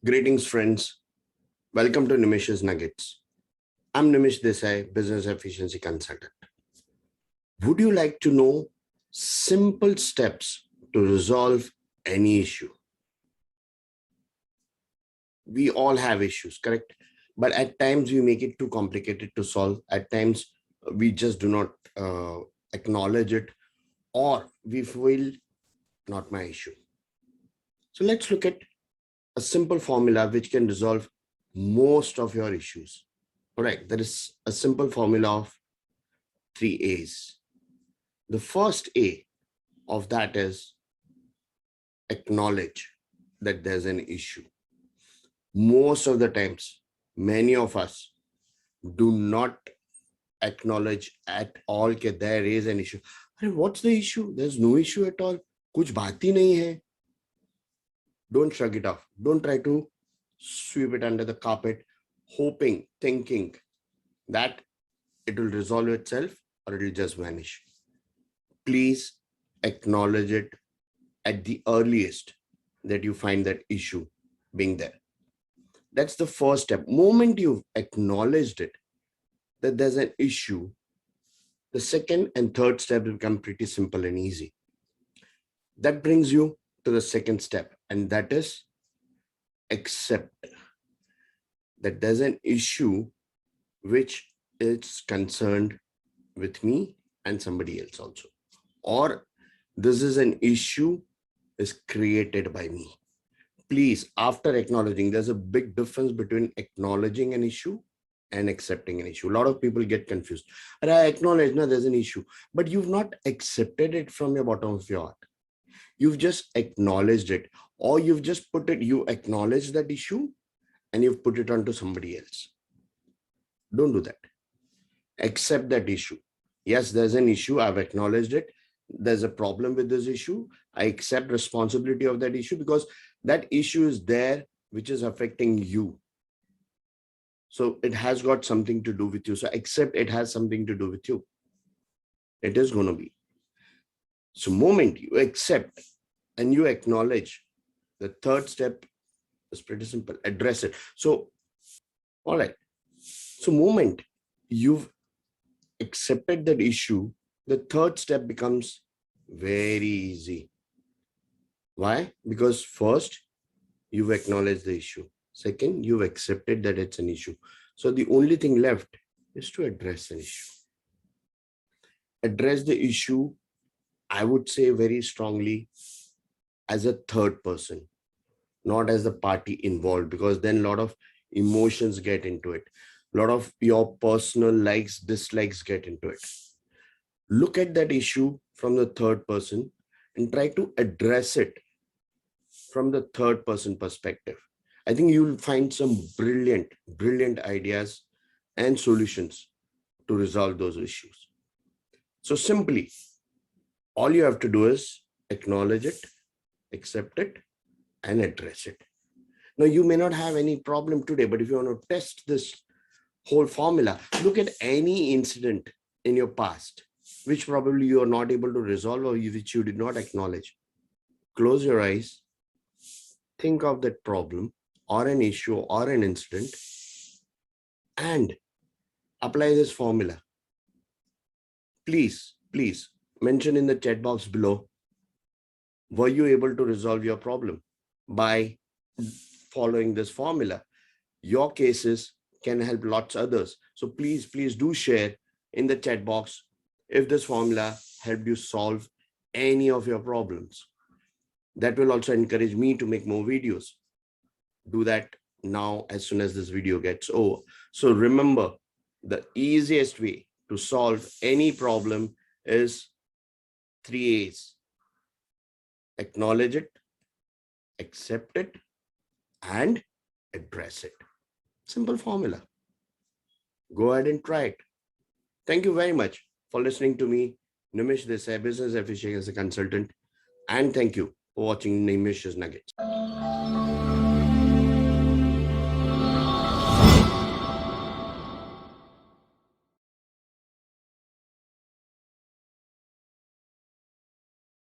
Greetings, friends. Welcome to Nimish's Nuggets. I'm Nimish Desai, Business Efficiency Consultant. Would you like to know simple steps to resolve any issue? We all have issues, correct? But at times we make it too complicated to solve. At times we just do not acknowledge it, or we feel not my issue. So let's look at a simple formula which can resolve most of your issues. All right, there is a simple formula of 3 A's. The first A of that is acknowledge that there's an issue. Most of the times, many of us do not acknowledge at all that there is an issue. What's the issue? There's no issue at all. कुछ बात ही नहीं है. Don't shrug it off. Don't try to sweep it under the carpet, hoping, thinking that it will resolve itself or it will just vanish. Please acknowledge it at the earliest that you find that issue being there. That's the first step. Moment you've acknowledged it, that there's an issue, the second and third step become pretty simple and easy. That brings you to the second step, and that is accept that there's an issue which is concerned with me and somebody else also, or this is an issue is created by me. Please, after acknowledging, there's a big difference between acknowledging an issue and accepting an issue. A lot of people get confused. And I acknowledge now there's an issue, but you've not accepted it from your bottom of your heart. You've just acknowledged it, or you've just put it, you acknowledge that issue and you've put it onto somebody else. Don't do that. Accept that issue. Yes, there's an issue. I've acknowledged it. There's a problem with this issue. I accept responsibility of that issue because that issue is there, which is affecting you. So it has got something to do with you. So accept it has something to do with you. It is going to be. So moment you accept and you acknowledge, the third step is pretty simple. Address it. So, all right. So moment you've accepted that issue, the third step becomes very easy. Why? Because first, you've acknowledged the issue. Second, you've accepted that it's an issue. So the only thing left is to address an issue. Address the issue, I would say very strongly, as a third person, not as the party involved, because then a lot of emotions get into it. A lot of your personal likes, dislikes get into it. Look at that issue from the third person and try to address it from the third person perspective. I think you'll find some brilliant ideas and solutions to resolve those issues. So simply, all you have to do is acknowledge it, accept it, and address it. Now, you may not have any problem today, but if you want to test this whole formula, look at any incident in your past, which probably you are not able to resolve or which you did not acknowledge. Close your eyes, think of that problem or an issue or an incident, and apply this formula. Please mention in the chat box below, were you able to resolve your problem by following this formula? Your cases can help lots of others. So please do share in the chat box if this formula helped you solve any of your problems. That will also encourage me to make more videos. Do that now as soon as this video gets over. So remember, the easiest way to solve any problem is 3 A's. Acknowledge it, accept it, and address it. Simple formula. Go ahead and try it. Thank you very much for listening to me, Nimish Desai, Business Efficiency Consultant, and thank you for watching Nimish's Nuggets.